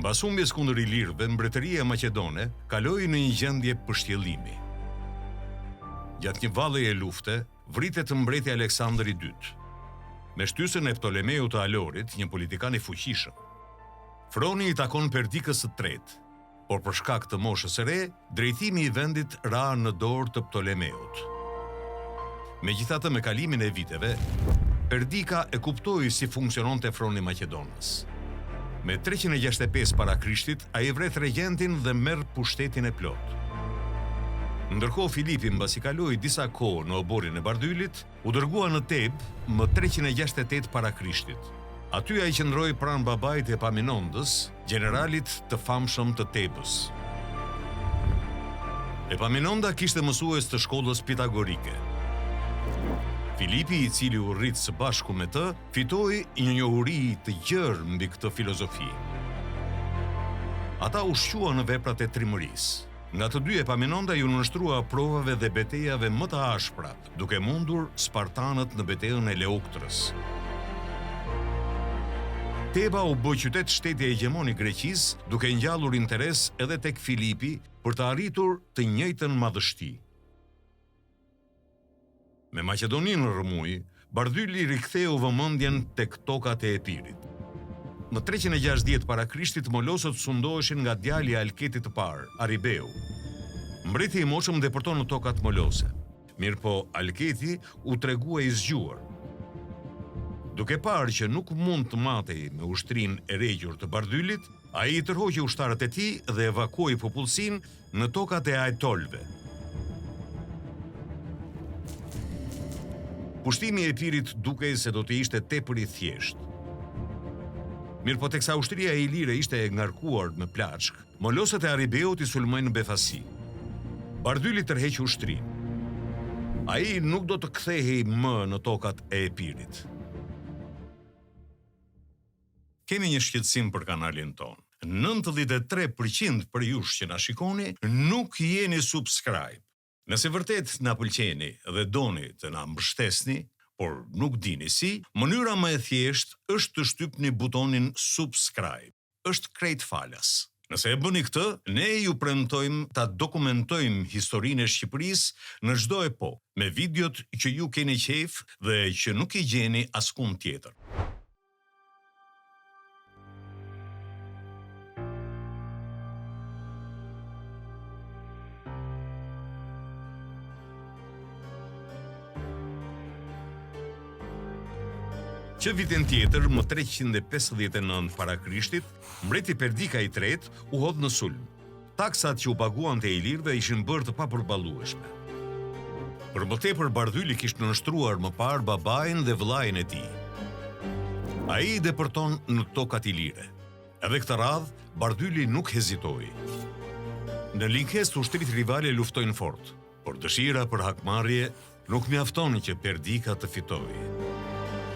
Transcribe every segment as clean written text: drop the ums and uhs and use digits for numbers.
Mbas humbjes kundër ilirëve, mbretëria maqedone kaloi në një gjendje pushtjellimi. Gjatë një valleje lufte, vritet mbreti Aleksandër II, me shtysën e Ptolemeu të Alorit, një politikan i fuqishëm. Froni i takon Perdikës së tretë, por për shkak të moshës së re, drejtimi i vendit ra në dorë të Ptolemeut. Megjithatë, me kalimin e viteve, Perdika e kuptoi si funksiononte froni maqedonës. Me 365 para Krishtit, ai vret regjentin dhe merr pushtetin e plot. Ndërkohë Filipi, mbasi kaloi disa kohë në oborin e Bardylit, u dërgua në Tebë më 368 para Krishtit. Aty ai qëndroi pranë babait e Epaminondës, generalit të famshëm të Tebës. Epaminonda kishte mësues të shkollës pitagorike. Filipi, i cili u rrit së bashku me të, fitoi një njohuri të gjerë mbi këtë filozofi. Ata u shqua në veprat e trimërisë. Nga të dy, Epaminonda ju nënshtrua provave dhe betejave më të ashpra, duke mundur spartanët në betejën e Leuktrës. Teba u bë qytet shteti hegemon i Greqisë, duke ngjallur interes edhe tek Filipi për të arritur të njëjtën madhështi. Me Maqedoninë në rrëmuj, Bardyli riktheu vëmendjen tek tokat e Epirit. Në 360 para Krishtit, molosët sundoheshin nga djali i Alketit të parë, Aribeu. Mbreti i moshëm deporton në tokat molose. Mirëpo Alketi u tregua i zgjuar. Duke parë që nuk mund të matej me ushtrinë e regjur të Bardylit, ai i tërhoqi ushtarët e tij dhe evakuoi popullsinë në tokat e Aetolëve. Pushtimi i Epirit dukej se do të ishte tepër i thjeshtë. Mirëpo teksa ushtria e ilire ishte e ngarkuar me plaçk, molosët e Aribeut i sulmojnë në befasi. Bardyli tërheq ushtrinë. Ai nuk do të kthehej më në tokat e Epirit. Kemi një shqetësim për kanalin ton. 93% për jush që na shikoni nuk jeni subscribe. Nëse vërtet na pëlqeni dhe doni të na mbështesni, por nuk dini si, mënyra më e thjeshtë është të shtypni butonin subscribe. Është krejt falas. Nëse e bëni këtë, ne ju premtojmë ta dokumentojmë historinë e Shqipërisë në çdo epokë, me videot që ju keni qejf dhe që nuk i gjeni askund tjetër. Që vitin tjetër, më 359 para Krishtit, mbreti Perdika i tretë u hodh në sulm. Taksat që u paguan te ilirëve ishin bërë të papërballlueshme. Për më tepër, Bardyli kishte nënshtruar më parë babain dhe vëllain e tij. Ai i deporton në tokat ilire. Edhe këtë radhë, Bardyli nuk hezitoi. Në linkesë ushtrit rivale luftojnë fort, por dëshira për hakmarrje nuk mjafton që Perdika të fitojë.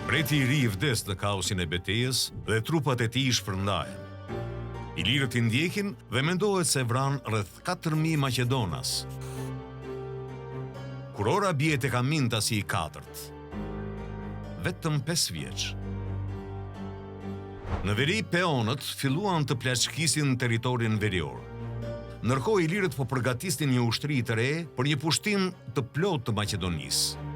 Mbreti i ri i vdes në kaosin e betejës dhe trupat e tij shpërndahen. Ilirët i ndjekin dhe mendohet se vran rreth 4000 maqedonas. Kur ora bie tek Amintasi i katërt, vetëm 5 vjeç. Në veri, peonët filluan të plaçkisin teritorin verior. Ndërkohë ilirët po përgatisnin një ushtri të re për një pushtim të plotë të Maqedonisë.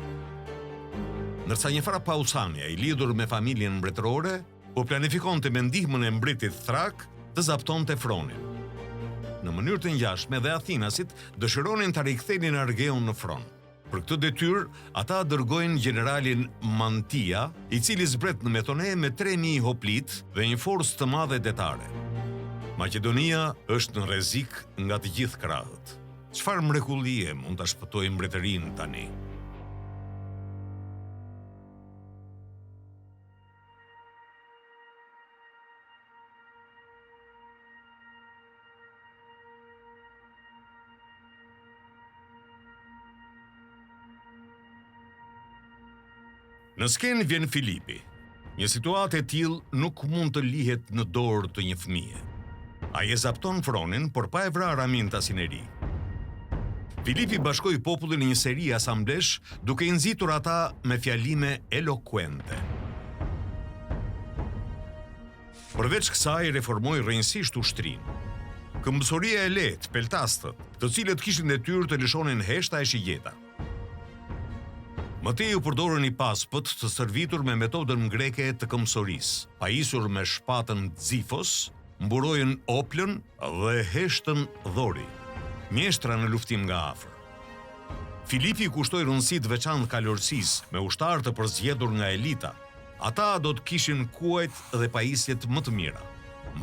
Ndërsa një fra Pausania, i lidhur me familjen mbretërore, po planifikonte me ndihmën e mbretit Thrak të zaptonte fronin. Në mënyrë të ngjashme dhe athinasit dëshironin ta rikthenin Argeun në front. Për këtë detyrë, ata dërgojnë generalin Mantia, i cili zbret në Metone me 3000 hoplit dhe një forcë të madhe detare. Maqedonia është në rrezik nga të gjithë krahët. Çfarë mrekullie mund ta shpëtojë mbretërinë tani? Në skenë vjen Filipi. Një situatë e tillë nuk mund të lihet në dorë të një fëmije. Ai e zapton fronin, por pa e vrarë Amintasin e ri. Filipi bashkoi popullin në një seri asamblesh, duke i nxitur ata me fjalime elokuente. Përveç kësaj reformoi rrënjësisht ushtrinë. Këmbësoria e lehtë, peltastët, të cilët kishin detyrë të lëshonin heshta e shigjeta. Mëtej u përdorën i paspët të servitur me metodën greke të këmbësorisë, pajisur me shpatën xifos, mburojën oplën dhe heshtën dhori, mjeshtra në luftim nga afër. Filipi kushtoi rëndësi të veçantë kalorësisë me ushtarë të përzgjedhur nga elita. Ata do të kishin kuajt dhe pajisjet më të mira.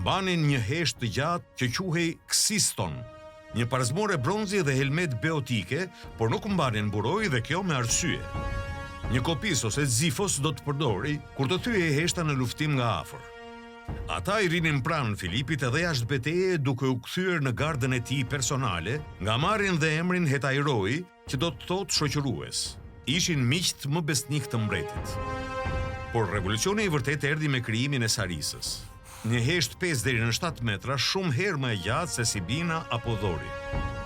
Mbanin një heshtë të gjatë që quhej ksiston, një parzmore bronzi dhe helmet beotike, por nuk mbanin buroj dhe kjo me arsye. Një kopis ose xifos do të përdori kur të thyej heshta në luftim nga afër. Ata i rinin pranë Filipit edhe jashtë betejë duke u kthyer në gardën e tij personale, nga marrin dhe emrin hetairoi, që do të thotë shoqërues. Ishin miqt më besnik të mbretit. Por revolucioni i vërtet erdhi me krijimin e sarisës. Një heshtë 5 deri në 7 metra, shumë herë më e gjatë se Sibina apo Dhori.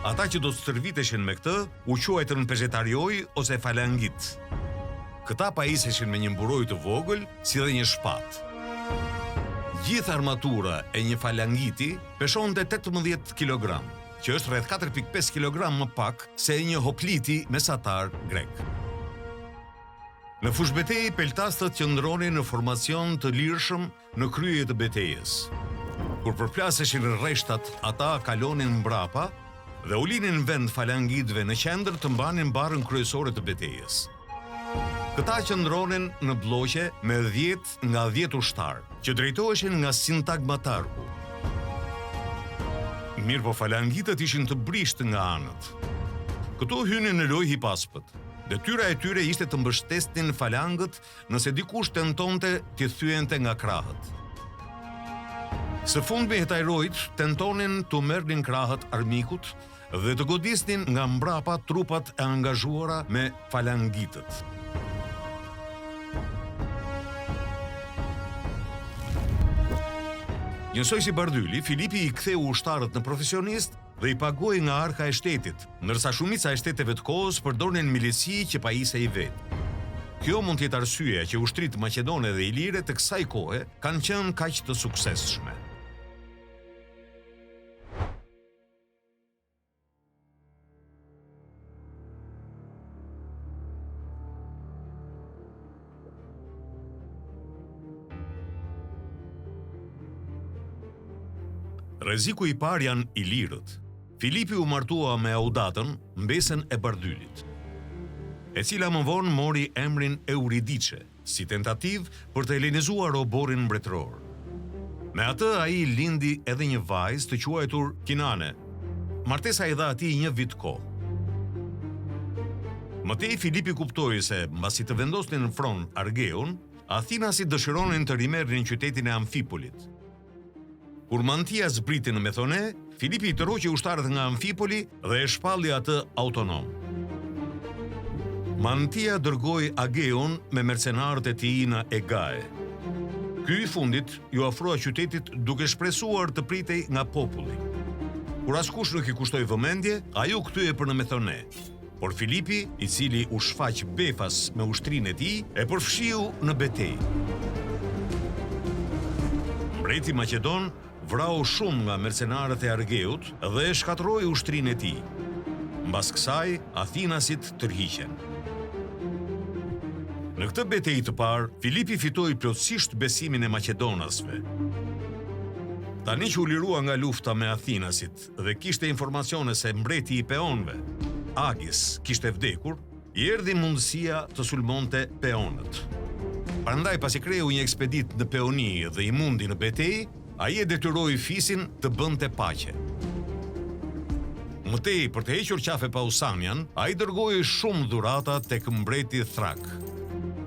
Ata që do të stërviteshin me këtë, u quajtën pezetarioj ose falangit. Këta pajiseshin me një mburoj të vogël, si dhe një shpatë. Gjithë armatura e një falangiti peshonte 18 kg, që është rreth 4.5 kg më pak se e një hopliti mesatar grek. Në fushë betejë, peltastët qëndronin në formacion të lirshëm në krye të betejës. Kur përplaseshin rreshtat, ata kalonin mbrapa dhe u linin vend falangitëve në qendër të mbanin barrën kryesore të betejës. Këta qëndronin në bloqe me 10 nga 10 ushtarë, që drejtoheshin nga sintagmatarku. Mirë po falangitët ishin të brishtë nga anët. Këto hynin në lojë hipaspët. Detyra e tyre ishte të mbështesnin falangët nëse dikush tentonte t'i thyente nga krahët. Së fundmi hetairojt tentonin të merrnin krahët armikut dhe të godisnin nga mbrapa trupat e angazhuara me falangitët. Njësoj si Bardyli, Filipi i ktheu ushtarët në profesionist dhe i pagoi nga arka e shtetit, ndërsa shumica e shteteve të kohës përdornin milisi që pajisej vetë. Kjo mund të jetë arsyeja që ushtritë maqedone dhe ilire të kësaj kohe kanë qenë kaq të suksesshme. Rreziku i parë janë ilirët. Filipi u martua me Audatën, mbesën e Bardylit, e cila më vonë mori emrin Euridice, si tentativë për të helenizuar oborin mbretëror. Me atë ai lindi edhe një vajzë të quajtur Kinane. Martesa i dha atij një vit kohë. Mëtej Filipi kuptoi se mbasi të vendosnin në front Argeun, Athinasit dëshironin të rimerrnin qytetin e Amfipolit. Kur Mantia zbriti në Methone, Filipi i tërhoqi ushtarët nga Amfipoli dhe e shpalli atë autonom. Mantia dërgoi Ageun me mercenarët e tij në Egae. Ky i fundit ju ofrua qytetit duke shpresuar të pritej nga populli. Kur askush nuk i kushtoi vëmendje, ai u kthye për në Methone. Por Filipi, i cili u shfaq befas me ushtrinë e tij, e përfshiu në betejë. Mbreti Maqedon vrau shumë nga mercenarët e Argeut dhe e shkatërroi ushtrinë e tij. Mbas kësaj, Athinasit tërhiqen. Në këtë betejë të parë, Filipi fitoi plotësisht besimin e maqedonasve. Tani që u lirua nga lufta me Athinasit dhe kishte informacione se mbreti i peonëve, Agis, kishte vdekur, i erdhi mundësia të sulmonte peonët. Prandaj pasi kreu një ekspedit në Peoni dhe i mundi në betejë, ai e detyroi Fisin të bënte paqe. Mëtej, për të hequr qafe Pausanian, ai dërgoi shumë dhurata tek mbreti Thrak.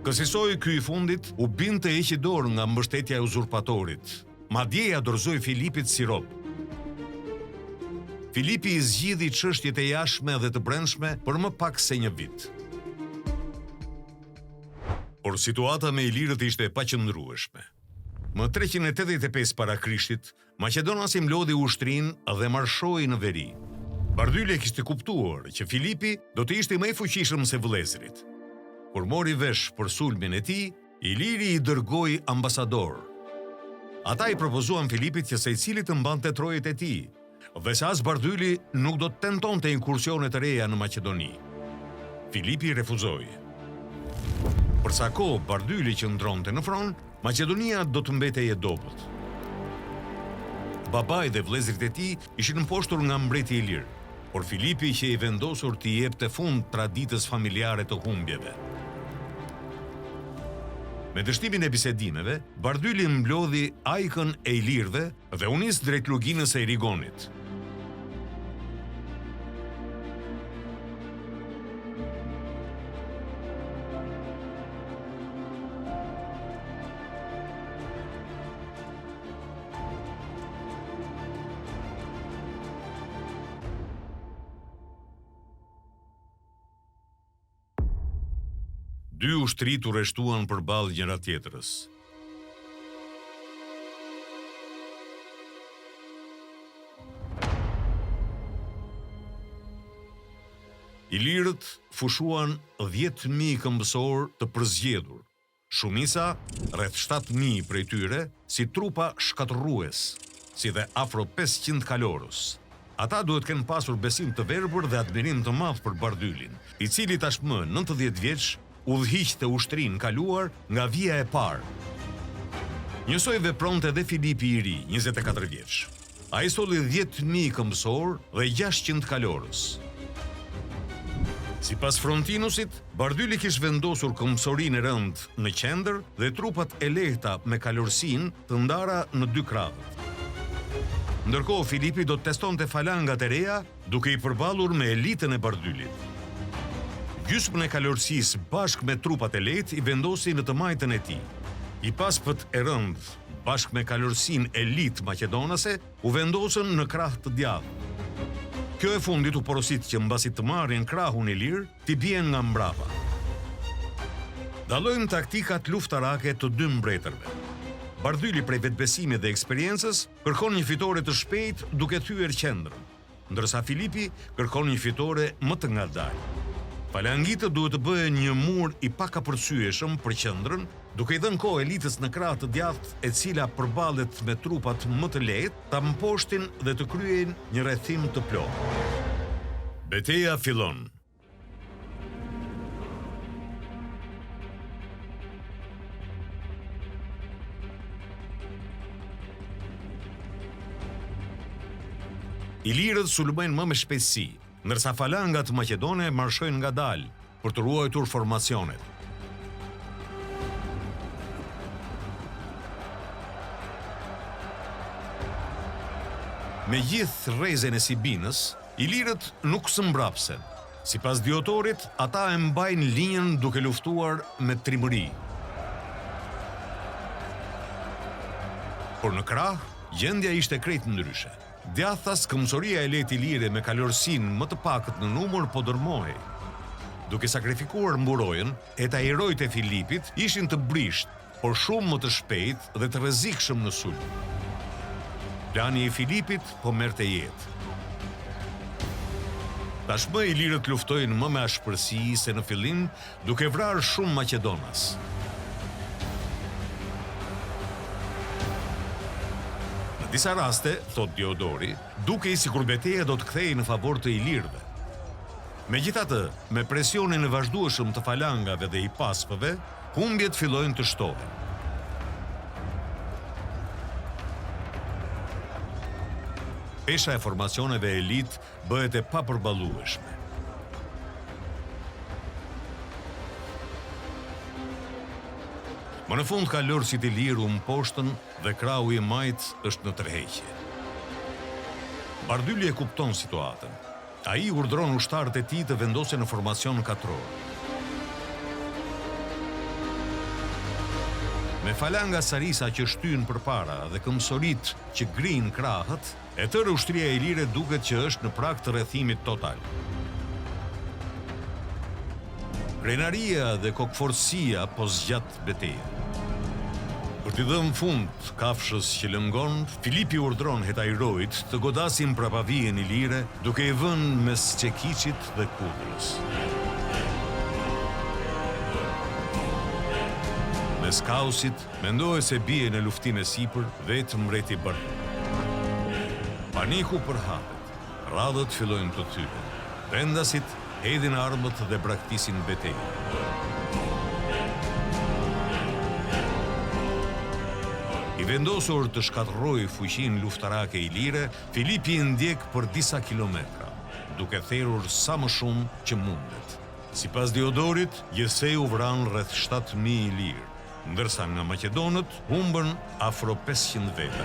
Kësaj ky i fundit u binte të heqë dorë nga mbështetja e uzurpatorit. Madje ja dorëzoi Filipit si rob. Filipi i zgjidhi çështjet e jashtme dhe të brendshme për më pak se një vit. Por situata me ilirët ishte e paqëndrueshme. Më 385 para Krishtit, Maqedonasi mlodhi ushtrinë dhe marshoi në veri. Bardyli kishte kuptuar që Filipi do të ishte më i fuqishëm se vëllezërit. Kur mori vesh për sulmin e tij, Iliri i dërgoi ambasador. Ata i propozuan Filipit që secili të mbante trojet e tij, dhe se as Bardyli nuk do të tentonte inkursione të reja në Maqedoni. Filipi refuzoi. Për sa kohë Bardyli qëndronte në front, Maqedonia do të mbetej e dobët. Babai dhe vëllezërit e tij ishin mposhtur nga mbreti i lirë, por Filipi që i vendosur t'i jepte fund traditës familjare të humbjeve. Me dështimin e bisedimeve, Bardyli mblodhi ajkën e ilirëve dhe u nis drejt luginës së Irigonit. Dy ushtrit u rreshtuan përballë njëra tjetrës. Ilirët fushuan 10.000 këmbësor të përzgjedhur. Shumica, rreth 7.000 prej tyre, si trupa shkatërrues, si dhe afro 500 kalorës. Ata duhet kenë pasur besim të verbër dhe admirim të madh për Bardylin, i cili tashmë 90 vjeç udhëhiqte ushtrinë kaluar nga vija e parë. Njësoj vepronte edhe Filipi i ri, 24 vjeç. Ai solli 10.000 këmbësor dhe 600 kalorës. Sipas Frontinusit, Bardyli kishte vendosur këmbësorinë e rëndë në qendër dhe trupat e lehta me kalorësinë të ndara në 2 krahët. Ndërkohë Filipi do të testonte falangat e reja duke i përballur me elitën e Bardylit. Gjysmën e kalorësisë bashkë me trupat e lehtë i vendosi në të majtën e tij. I paspët e rëndë bashkë me kalorësinë elitë maqedonase u vendosën në krah të djathtë. Kjo e fundit u porosit që mbasi të marrin krahun e lirë, t'i bien nga mbrapa. Dallojnë taktikat luftarake të dy mbretërve. Bardyli prej vetbesimit dhe eksperiencës kërkon një fitore të shpejtë duke thyer qendrën, ndërsa Filipi kërkon një fitore më të ngadalë. Falangitët duhet të bëhen një mur i pakapërcyeshëm për qendrën, duke i dhënë kohë elitës në krah të djathtë e cila përballet me trupat më të lehtë, ta mposhtin dhe të kryejnë një rrethim të plotë. Betejë fillon. Ilirët sulmojnë më me shpejtësi, ndërsa falangat maqedone marshojnë ngadalë për të ruajtur formacionet. Me gjithë rrezen e Sibinës, ilirët nuk së mbrapsen. Sipas Diotorit, ata e mbajnë linjën duke luftuar me trimëri. Por në krah, gjendja ishte krejt ndryshe. Djathtas këmbësoria e lehtë ilire me kalorësinë më të pakët në numër po dërmohej. Duke sakrifikuar mburojën, etajrojt e Filipit ishin të brisht, por shumë më të shpejt dhe të rrezikshëm në sulm. Plani i Filipit po merrte jetë. Tashmë ilirët luftojnë më me ashpërsi se në fillim, duke vrarë shumë maqedonas. Në disa raste, thot Diodori, dukej sikur betejë do të kthehej në favor të ilirëve. Megjithatë, me presionin e vazhdueshëm të falangave dhe i paspëve, humbjet fillojnë të shtohen. Pesha e formacioneve elit bëhet e papërballueshme. Më në fund kalorësit i lirë u mposhtën dhe krahu i majt është në tërheqje. Bardyli e kupton situatën. Ai urdhron ushtarët e tij të vendosen në formacion katror. Me falanga sarisa që shtyn përpara dhe këmbësorit që grinë krahët, e tërë ushtria e ilire duket që është në prag të rrethimit total. Krenaria dhe kokforësia po zgjat betejën. Për t'i dhënë fund kafshës që lëngon, Filipi urdhron hetajrojt të godasin prapavijen ilire duke i vënë mes Çekiçit dhe Kudrës. Me Mes kaosit, mendohet se bie në luftinë e sipër vetëm mbreti Bardo. Paniku përhapet, radhët fillojnë të thyhen. Vendasit hedhin armët dhe braktisin betejë. I vendosur të shkatërrojë fuqinë luftarake ilire, Filipi i ndjek për disa kilometra, duke therrur sa më shumë që mundet. Sipas Diodorit, Jeseu vran rreth 7.000 ilirë, ndërsa nga maqedonët humbën afro 500 veta.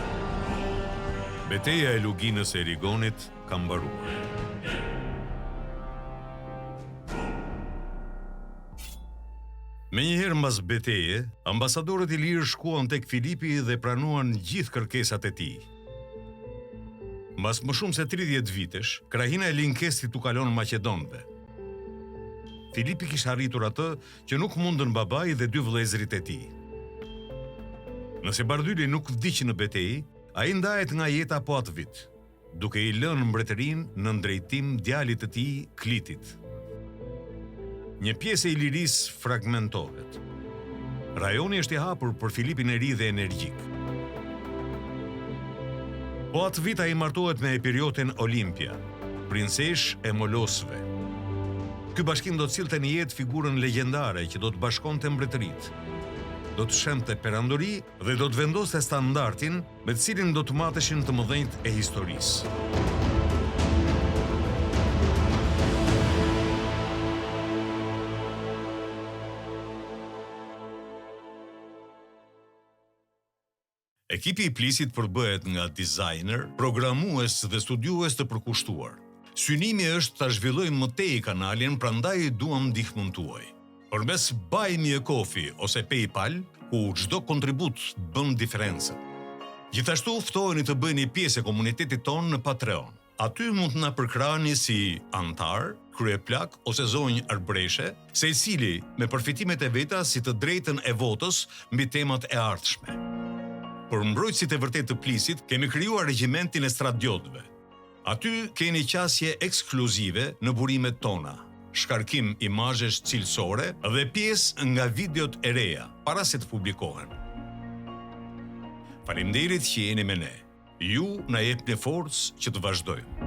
Beteja e Luginës e Erigonit ka mbaruar. Menjëherë mbas beteje, ambasadorët ilirë shkuan tek Filipi dhe pranuan gjithë kërkesat e tij. Mbas më shumë se 30 vitesh, krahina e Linkestit u kalon maqedonëve. Filipi kishte arritur atë që nuk mundën babai dhe 2 vëllezërit e tij. Nëse Bardyli nuk vdiq në betejë, ai ndahet nga jeta po atë vit, duke i lënë mbretërinë në drejtim djalit të tij, Klitit. Një pjesë e Ilirisë fragmentohet. Rajoni është i hapur për Filipin e ri dhe energjik. Po atë vit ai martohet me Epirioten Olimpia, princesh e Molosëve. Ky bashkim do të sillte në jetë figurën legjendare që do të bashkonte mbretëritë. Do të shemte perandori dhe do të vendoste standardin me të cilin do të mateshin të mëdhenjt e historisë. Ekipi i Plisit përbëhet nga dizajner, programues dhe studiues të përkushtuar. Synimi është ta zhvillojmë më tej kanalin, prandaj duam ndihmën tuaj. Përmes Buy Me a Coffee ose PayPal, ku çdo kontribut bën diferencën. Gjithashtu ftoheni të bëheni pjesë e komunitetit tonë në Patreon. Aty mund të na përkrahani si antar, kryeplak ose zonjë arbreshe, secili me përfitimet e veta si të drejtën e votës mbi temat e ardhshme. Për mbrojtësit e vërtet të Plisit, kemi krijuar regjimentin e stradjotëve. Aty keni qasje ekskluzive në burimet tona, shkarkim imazhesh cilësore dhe pjesë nga videot e reja, para se të publikohen. Faleminderit që jeni me ne. Ju na jepni forcë që të vazhdojmë.